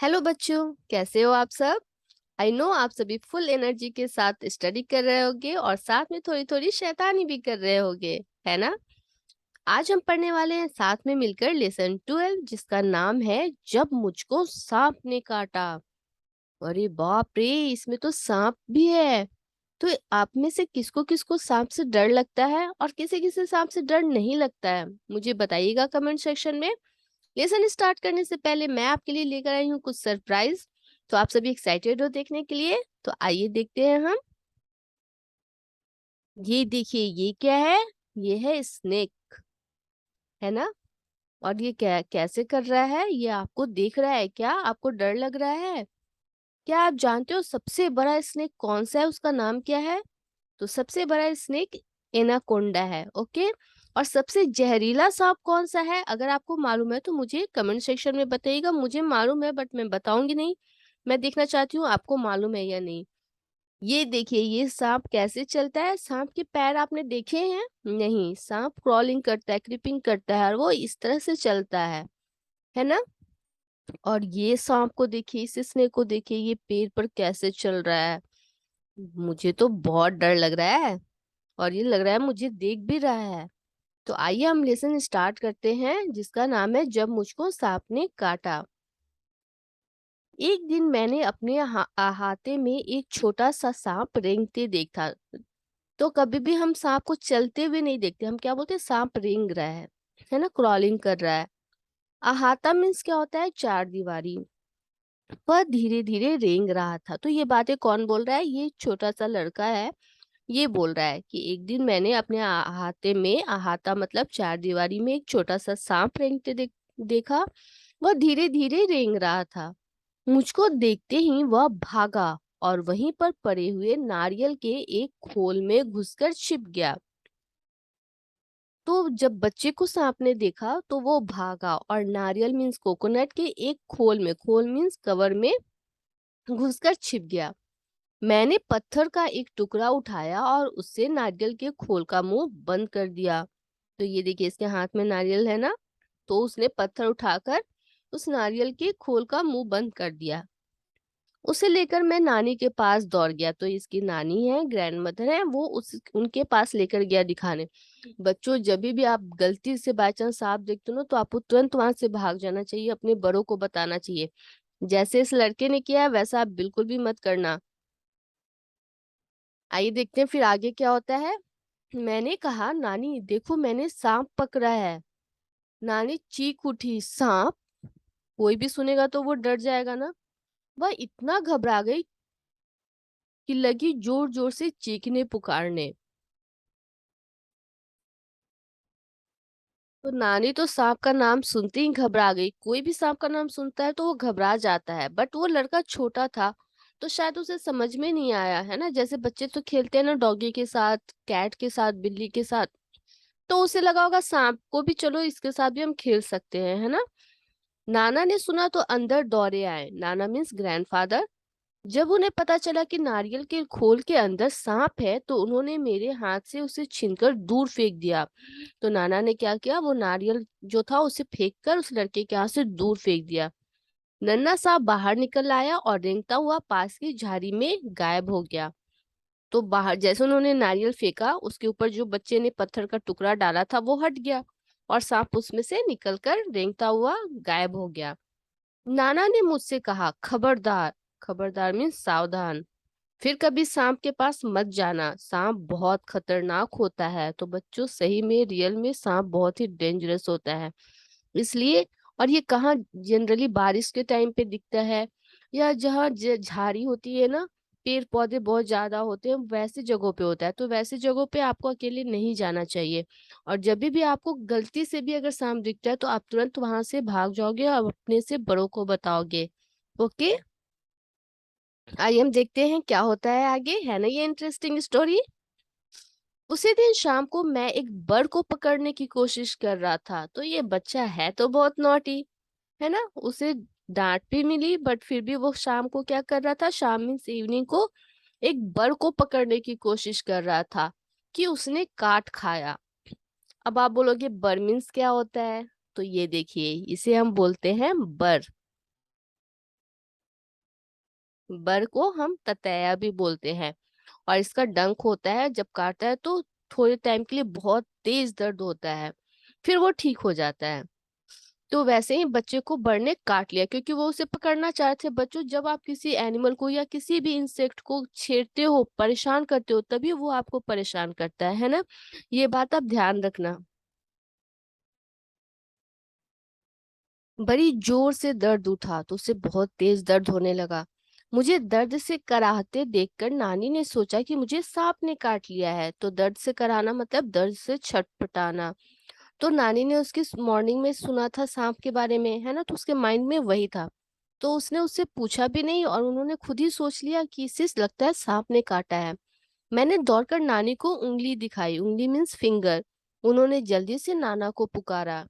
Hello बच्चों, कैसे हो आप सब। आई नो आप सभी फुल एनर्जी के साथ स्टडी कर रहे होगे और साथ में थोड़ी थोड़ी शैतानी भी कर रहे होगे, है ना। आज हम पढ़ने वाले हैं साथ में मिलकर लेसन 12, जिसका नाम है जब मुझको सांप ने काटा। अरे बाप रे, इसमें तो सांप भी है। तो आप में से किसको किसको सांप से डर लगता है और किसे किसे सांप से डर नहीं लगता है, मुझे बताइएगा कमेंट सेक्शन में। लेसन स्टार्ट करने से पहले मैं आपके लिए लेकर आई हूँ कुछ सरप्राइज। तो आप सभी एक्साइटेड हो देखने के लिए, तो आइए देखते हैं हम। ये देखिए, ये क्या है। ये है स्नेक, है ना। और ये क्या कैसे कर रहा है, ये आपको देख रहा है क्या, आपको डर लग रहा है। क्या आप जानते हो सबसे बड़ा स्नेक कौन सा है, उसका नाम क्या है। तो सबसे बड़ा स्नेक एनाकोंडा है, ओके। और सबसे जहरीला सांप कौन सा है, अगर आपको मालूम है तो मुझे कमेंट सेक्शन में बताइएगा। मुझे मालूम है बट मैं बताऊंगी नहीं। मैं देखना चाहती हूँ आपको मालूम है या नहीं। ये देखिए, ये सांप कैसे चलता है। सांप के पैर आपने देखे हैं? नहीं, सांप क्रॉलिंग करता है, क्रीपिंग करता है और वो इस तरह से चलता है ना। और ये सांप को देखिए, इस स्नेक को देखिए, ये पेड़ पर कैसे चल रहा है। मुझे तो बहुत डर लग रहा है और ये लग रहा है मुझे देख भी रहा है। तो आइए हम लेसन स्टार्ट करते हैं, जिसका नाम है जब मुझको सांप ने काटा। एक दिन मैंने अपने अहाते में एक छोटा सा सांप रेंगते देखा। तो कभी भी हम सांप को चलते हुए नहीं देखते, हम क्या बोलते हैं, सांप रेंग रहा है ना, क्रॉलिंग कर रहा है। अहाता मीन्स क्या होता है, चार दीवारी। वह धीरे धीरे रेंग रहा था। तो ये बातें कौन बोल रहा है, ये छोटा सा लड़का है। ये बोल रहा है कि एक दिन मैंने अपने अहाते में, अहाता मतलब चार दीवारी में, एक छोटा सा सांप रेंगते देखा। वह धीरे धीरे रेंग रहा था। मुझको देखते ही वह भागा और वहीं पर पड़े हुए नारियल के एक खोल में घुसकर छिप गया। तो जब बच्चे को सांप ने देखा तो वो भागा और नारियल मीन्स कोकोनट के एक खोल में, खोल मीन्स कवर में, घुसकर छिप गया। मैंने पत्थर का एक टुकड़ा उठाया और उससे नारियल के खोल का मुंह बंद कर दिया। तो ये देखिए, इसके हाथ में नारियल है ना। तो उसने पत्थर उठाकर उस नारियल के खोल का मुंह बंद कर दिया। उसे लेकर मैं नानी के पास दौड़ गया। तो इसकी नानी है, ग्रैंड मदर है, वो उस उनके पास लेकर गया दिखाने। बच्चों, जब भी आप गलती से बाय चांस सांप देखते हो ना, तो आपको तुरंत वहां से भाग जाना चाहिए, अपने बड़ों को बताना चाहिए। जैसे इस लड़के ने किया है वैसा आप बिल्कुल भी मत करना। आइए देखते हैं फिर आगे क्या होता है। मैंने कहा, नानी देखो मैंने सांप पकड़ा है। नानी चीख उठी, सांप? कोई भी सुनेगा तो वो डर जाएगा ना। वह इतना घबरा गई कि लगी जोर जोर से चीखने पुकारने। तो नानी तो सांप का नाम सुनते ही घबरा गई। कोई भी सांप का नाम सुनता है तो वो घबरा जाता है, बट वो लड़का छोटा था तो शायद उसे समझ में नहीं आया, है ना। जैसे बच्चे तो खेलते हैं ना डॉगी के साथ, कैट के साथ, बिल्ली के साथ। तो उसे लगा होगा सांप को भी, चलो इसके साथ भी हम खेल सकते हैं, है ना। नाना ने सुना तो अंदर दौड़े आए। नाना मीन्स ग्रैंडफादर। जब उन्हें पता चला कि नारियल के खोल के अंदर सांप है तो उन्होंने मेरे हाथ से उसे छीनकर दूर फेंक दिया। तो नाना ने क्या किया, वो नारियल जो था उसे फेंक कर उस लड़के के हाथ से दूर फेंक दिया। नन्हा सांप बाहर निकल आया और रेंगता हुआ पास की झाड़ी में गायब हो गया। तो बाहर जैसे उन्होंने नारियल फेंका, उसके ऊपर जो बच्चे ने पत्थर का टुकड़ा डाला था वो हट गया और सांप उसमें से निकलकर रेंगता हुआ गायब हो गया। नाना ने मुझसे कहा, खबरदार। खबरदार मीन्स सावधान। फिर कभी सांप के पास मत जाना, सांप बहुत खतरनाक होता है। तो बच्चों, सही में रियल में सांप बहुत ही डेंजरस होता है, इसलिए। और ये कहाँ जनरली बारिश के टाइम पे दिखता है, या जहाँ झाड़ी होती है ना, पेड़ पौधे बहुत ज्यादा होते हैं, वैसी जगहों पे होता है। तो वैसी जगहों पे आपको अकेले नहीं जाना चाहिए। और जब भी आपको गलती से भी अगर सांप दिखता है तो आप तुरंत वहां से भाग जाओगे और अपने से बड़ों को बताओगे, ओके। आइए हम देखते हैं क्या होता है आगे, है ना ये इंटरेस्टिंग स्टोरी। उसी दिन शाम को मैं एक बर्ड को पकड़ने की कोशिश कर रहा था। तो ये बच्चा है तो बहुत नॉटी, है ना। उसे डांट भी मिली बट फिर भी वो शाम को क्या कर रहा था, शाम मीन्स इवनिंग को, एक बर्ड को पकड़ने की कोशिश कर रहा था कि उसने काट खाया। अब आप बोलोगे बर मीन्स क्या होता है। तो ये देखिए, इसे हम बोलते हैं बर। बर को हम ततैया भी बोलते हैं और इसका डंक होता है, जब काटता है तो थोड़े टाइम के लिए बहुत तेज दर्द होता है, फिर वो ठीक हो जाता है। तो वैसे ही बच्चे को बड़ ने काट लिया क्योंकि वो उसे पकड़ना चाहते थे। बच्चों, जब आप किसी एनिमल को या किसी भी इंसेक्ट को छेड़ते हो, परेशान करते हो, तभी वो आपको परेशान करता है ना? ये बात आप ध्यान रखना। बड़ी जोर से दर्द उठा तो उसे बहुत तेज दर्द होने लगा। मुझे दर्द से कराहते देखकर नानी ने सोचा कि मुझे सांप ने काट लिया है। तो दर्द से कराना मतलब दर्द से छटपटाना। तो नानी ने उसकी मॉर्निंग में सुना था सांप के बारे में, है ना? तो उसके माइंड में वही था। तो उसने उससे पूछा भी नहीं और उन्होंने खुद ही सोच लिया कि इसे लगता है सांप ने काटा है। मैंने दौड़कर नानी को उंगली दिखाई, उंगली मीन्स फिंगर। उन्होंने जल्दी से नाना को पुकारा।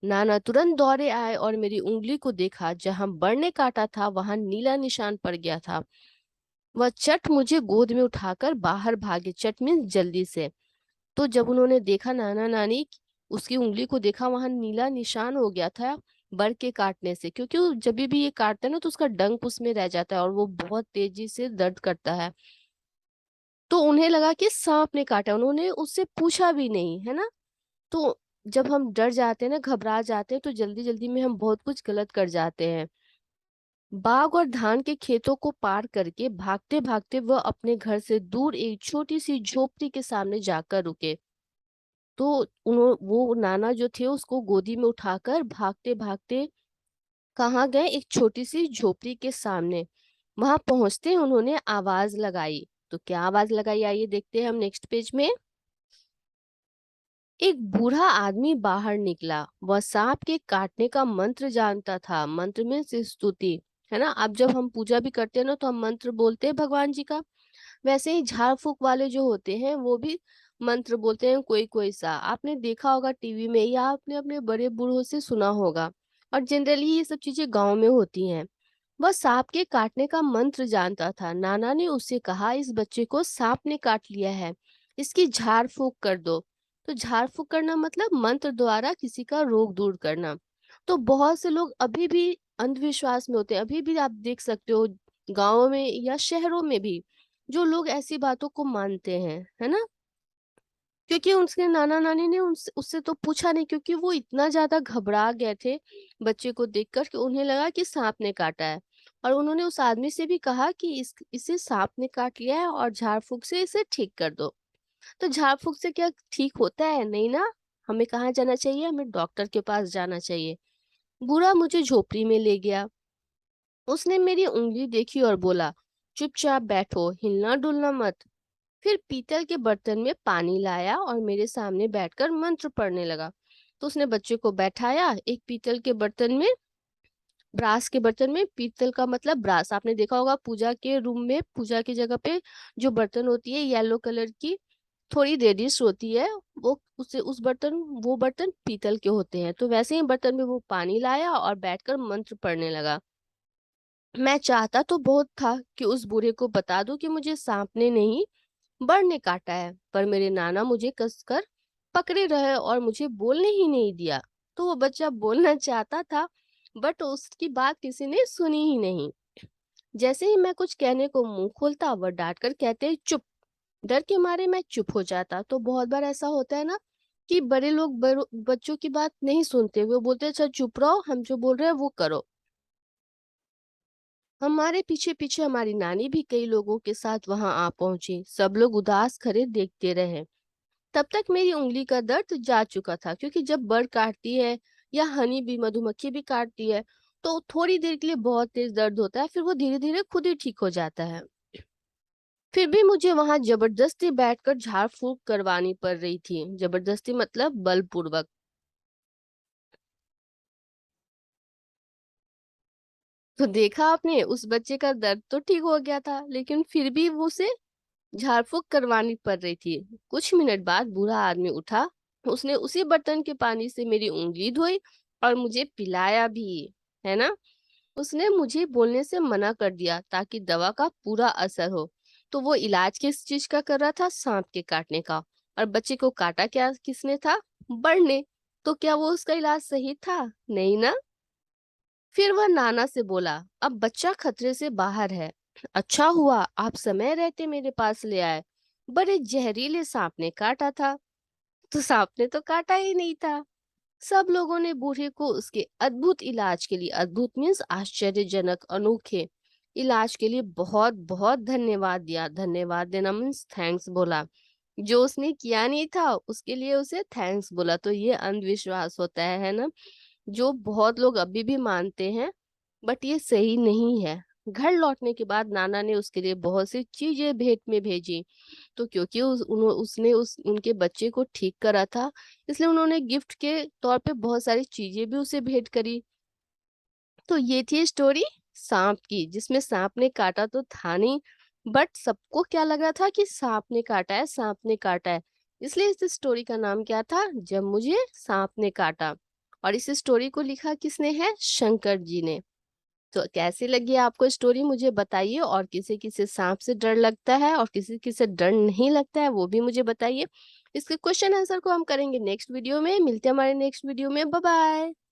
नाना तुरंत दौड़े आए और मेरी उंगली को देखा। जहां बड़ ने काटा था वहां नीला निशान पड़ गया था। वह चट मुझे गोद में उठाकर बाहर भागे। चट मीन्स जल्दी से। तो जब उन्होंने देखा, नाना नानी उसकी उंगली को देखा, वहां नीला निशान हो गया था बड़ के काटने से। क्योंकि वो जब भी ये काटता है ना तो उसका डंक उसमें रह जाता है और वो बहुत तेजी से दर्द करता है। तो उन्हें लगा कि सांप ने काटा, उन्होंने उससे पूछा भी नहीं, है ना? तो जब हम डर जाते हैं ना, घबरा जाते हैं, तो जल्दी जल्दी में हम बहुत कुछ गलत कर जाते हैं। बाग और धान के खेतों को पार करके भागते भागते वह अपने घर से दूर एक छोटी सी झोपड़ी के सामने जाकर रुके। तो वो नाना जो थे उसको गोदी में उठाकर भागते भागते कहाँ गए, एक छोटी सी झोपड़ी के सामने। वहां पहुंचते उन्होंने आवाज लगाई। तो क्या आवाज लगाई, आइए देखते हैं हम नेक्स्ट पेज में। एक बूढ़ा आदमी बाहर निकला। वह सांप के काटने का मंत्र जानता था। मंत्र में से स्तुति, है ना? अब जब हम पूजा भी करते हैं ना तो हम मंत्र बोलते हैं भगवान जी का। वैसे ही झाड़ फूक वाले जो होते हैं वो भी मंत्र बोलते हैं, कोई कोई सा आपने देखा होगा टीवी में या आपने अपने बड़े बूढ़ों से सुना होगा। और जनरली ये सब चीजें गांव में होती हैं। वह सांप के काटने का मंत्र जानता था। नाना ने उससे कहा, इस बच्चे को सांप ने काट लिया है, इसकी झाड़ फूक कर दो। तो झाड़ फूक करना मतलब मंत्र द्वारा किसी का रोग दूर करना। तो बहुत से लोग अभी भी अंधविश्वास में होते हैं। अभी भी आप देख सकते हो गाँवों में या शहरों में भी जो लोग ऐसी बातों को मानते हैं, है ना? क्योंकि उसके नाना नानी ने उससे तो पूछा नहीं, क्योंकि वो इतना ज्यादा घबरा गए थे बच्चे को देखकर कि उन्हें लगा कि सांप ने काटा है। और उन्होंने उस आदमी से भी कहा कि इसे सांप ने काट लिया है और झाड़ फूक से इसे ठीक कर दो। तो झाड़ फूक से क्या ठीक होता है? नहीं ना। हमें कहाँ जाना चाहिए? हमें डॉक्टर के पास जाना चाहिए। बूढ़ा मुझे झोपड़ी में ले गया। उसने मेरी उंगली देखी और बोला, चुपचाप बैठो, हिलना डुलना मत। फिर पीतल के बर्तन में पानी लाया और मेरे सामने बैठकर मंत्र पढ़ने लगा। तो उसने बच्चे को बैठाया एक पीतल के बर्तन में, ब्रास के बर्तन में। पीतल का मतलब ब्रास, आपने देखा होगा पूजा के रूम में, पूजा की जगह पे जो बर्तन होती है येलो कलर की, थोड़ी रेडिश होती है, वो उसे उस बर्तन वो बर्तन पीतल के होते हैं। तो वैसे ही बर्तन में वो पानी लाया और बैठकर मंत्र पढ़ने लगा। मैं चाहता तो बहुत था कि उस बूढ़े को बता दूं कि मुझे सांप ने नहीं बड़ ने काटा है, पर मेरे नाना मुझे कसकर पकड़े रहे और मुझे बोलने ही नहीं दिया। तो वो बच्चा बोलना चाहता था, बट उसकी बात किसी ने सुनी ही नहीं। जैसे ही मैं कुछ कहने को मुंह खोलता वह डांट कर कहते, चुप। डर के मारे मैं चुप हो जाता। तो बहुत बार ऐसा होता है ना कि बड़े लोग बच्चों की बात नहीं सुनते, वो बोलते हैं अच्छा चुप रहो, हम जो बोल रहे हैं वो करो। हमारे पीछे पीछे हमारी नानी भी कई लोगों के साथ वहां आ पहुंची। सब लोग उदास खड़े देखते रहे। तब तक मेरी उंगली का दर्द जा चुका था, क्योंकि जब बर्ड काटती है या हनी भी, मधुमक्खी भी काटती है, तो थोड़ी देर के लिए बहुत तेज दर्द होता है, फिर वो धीरे धीरे खुद ही ठीक हो जाता है। फिर भी मुझे वहां जबरदस्ती बैठकर झाड़ फूक करवानी पड़ रही थी। जबरदस्ती मतलब बलपूर्वक। तो देखा आपने, उस बच्चे का दर्द तो ठीक हो गया था लेकिन फिर भी वो उसे झाड़ फूक करवानी पड़ रही थी। कुछ मिनट बाद बूढ़ा आदमी उठा। उसने उसी बर्तन के पानी से मेरी उंगली धोई और मुझे पिलाया भी, है ना? उसने मुझे बोलने से मना कर दिया ताकि दवा का पूरा असर हो। तो वो इलाज किस चीज का कर रहा था? सांप के काटने का। और बच्चे को काटा क्या किसने था? बड़ ने। तो क्या वो उसका इलाज सही था? नहीं ना। फिर वह नाना से बोला, अब बच्चा खतरे से बाहर है, अच्छा हुआ आप समय रहते मेरे पास ले आए। बड़े जहरीले सांप ने काटा था। तो सांप ने तो काटा ही नहीं था। सब लोगों ने बूढ़े को उसके अद्भुत इलाज के लिए, अद्भुत मीन्स आश्चर्यजनक, अनोखे इलाज के लिए बहुत बहुत धन्यवाद दिया। धन्यवाद देना मीन्स थैंक्स बोला। जो उसने किया नहीं था उसके लिए उसे थैंक्स बोला। तो ये अंधविश्वास होता है ना, जो बहुत लोग अभी भी मानते हैं, बट ये सही नहीं है। घर लौटने के बाद नाना ने उसके लिए बहुत सी चीजें भेंट में भेजी। तो क्योंकि उसने उनके बच्चे को ठीक करा था, इसलिए उन्होंने गिफ्ट के तौर पे बहुत सारी चीजें भी उसे भेंट करी। तो ये थी स्टोरी सांप की, जिसमें सांप ने काटा तो था नहीं, बट सबको क्या लग रहा था कि सांप ने काटा है, सांप ने काटा है। इसलिए इस स्टोरी का नाम क्या था, जब मुझे सांप ने काटा। और इस स्टोरी को लिखा किसने है, शंकर जी ने। तो कैसी लगी आपको स्टोरी मुझे बताइए। और किसी किसी सांप से डर लगता है और किसी किसी डर नहीं लगता है, वो भी मुझे बताइए। इसके क्वेश्चन आंसर को हम करेंगे नेक्स्ट वीडियो में। मिलते हैं हमारे नेक्स्ट वीडियो में। Bye bye.